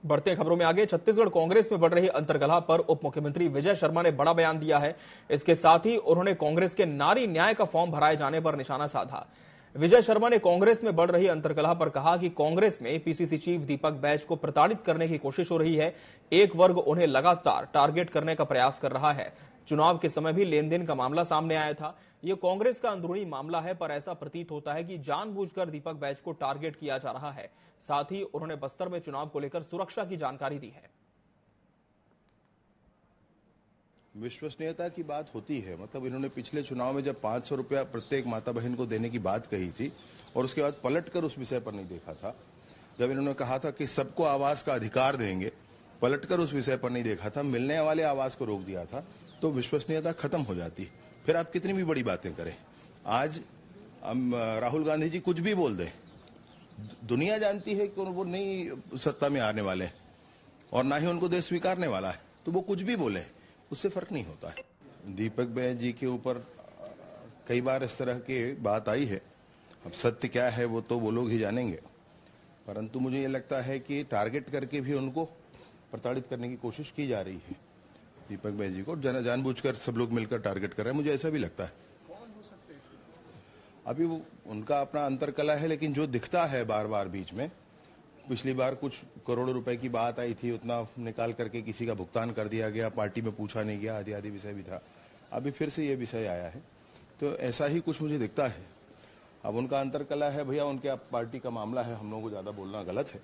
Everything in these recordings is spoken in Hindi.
बढ़ते खबरों में आगे, छत्तीसगढ़ कांग्रेस में बढ़ रही अंतर्कलह पर उप मुख्यमंत्री विजय शर्मा ने बड़ा बयान दिया है। इसके साथ ही उन्होंने कांग्रेस के नारी न्याय का फॉर्म भराए जाने पर निशाना साधा। विजय शर्मा ने कांग्रेस में बढ़ रही अंतर्कलह पर कहा कि कांग्रेस में पीसीसी चीफ दीपक बैज को प्रताड़ित करने की कोशिश हो रही है। एक वर्ग उन्हें लगातार टारगेट करने का प्रयास कर रहा है। चुनाव के समय भी लेन देन का मामला सामने आया था। यह कांग्रेस का अंदरूनी मामला है, पर ऐसा प्रतीत होता है कि जानबूझकर दीपक बैज को टारगेट किया जा रहा है। साथ ही उन्होंने बस्तर में चुनाव को लेकर सुरक्षा की जानकारी दी है। विश्वसनीयता की बात होती है, मतलब इन्होंने पिछले चुनाव में जब 500 रुपया प्रत्येक माता बहन को देने की बात कही थी और उसके बाद पलटकर उस विषय पर नहीं देखा था। जब इन्होंने कहा था कि सबको आवास का अधिकार देंगे, पलटकर उस विषय पर नहीं देखा था, मिलने वाले आवास को रोक दिया था, तो विश्वसनीयता खत्म हो जाती। फिर आप कितनी भी बड़ी बातें करें, आज राहुल गांधी जी कुछ भी बोल दें, दुनिया जानती है कि वो नहीं सत्ता में आने वाले और ना ही उनको देश स्वीकारने वाला है, तो वो कुछ भी बोले, उससे फर्क नहीं होता है। दीपक बैज जी के ऊपर कई बार इस तरह की बात आई है। अब सत्य क्या है वो तो वो लोग ही जानेंगे, परंतु मुझे ये लगता है कि टारगेट करके भी उनको प्रताड़ित करने की कोशिश की जा रही है। दीपक बैज जी को जानबूझकर सब लोग मिलकर टारगेट कर रहे हैं, मुझे ऐसा भी लगता है। अभी वो उनका अपना अंतरकला है, लेकिन जो दिखता है बार बार बीच में, पिछली बार कुछ करोड़ों रुपए की बात आई थी, उतना निकाल करके किसी का भुगतान कर दिया गया, पार्टी में पूछा नहीं गया, आदि आदि विषय भी था। अभी फिर से ये विषय आया है, तो ऐसा ही कुछ मुझे दिखता है। अब उनका अंतरकला है भैया, उनके पार्टी का मामला है, हम लोगों को ज्यादा बोलना गलत है।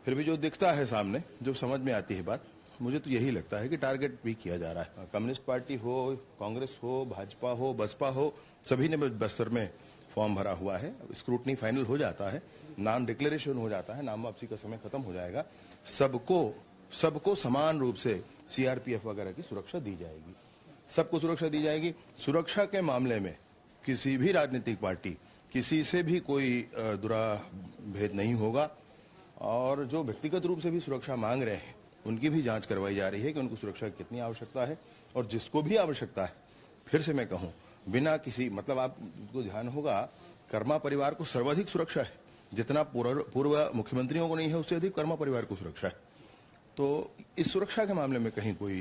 फिर भी जो दिखता है सामने, जो समझ में आती है बात, मुझे तो यही लगता है कि टारगेट भी किया जा रहा है। कम्युनिस्ट पार्टी हो, कांग्रेस हो, भाजपा हो, बसपा हो, सभी ने बस्तर में फॉर्म भरा हुआ है। स्क्रूटनी फाइनल हो जाता है, नाम डिक्लेरेशन हो जाता है, नाम वापसी का समय खत्म हो जाएगा, सबको समान रूप से सीआरपीएफ वगैरह की सुरक्षा दी जाएगी, सबको सुरक्षा दी जाएगी। सुरक्षा के मामले में किसी भी राजनीतिक पार्टी, किसी से भी कोई दुराभेद नहीं होगा, और जो व्यक्तिगत रूप से भी सुरक्षा मांग रहे हैं उनकी भी जांच करवाई जा रही है कि उनको सुरक्षा की कितनी आवश्यकता है। और जिसको भी आवश्यकता है, फिर से मैं कहूं, बिना किसी मतलब आपको ध्यान होगा, कर्मा परिवार को सर्वाधिक सुरक्षा है, जितना पूर्व मुख्यमंत्रियों को नहीं है उससे अधिक कर्मा परिवार को सुरक्षा है। तो इस सुरक्षा के मामले में कहीं कोई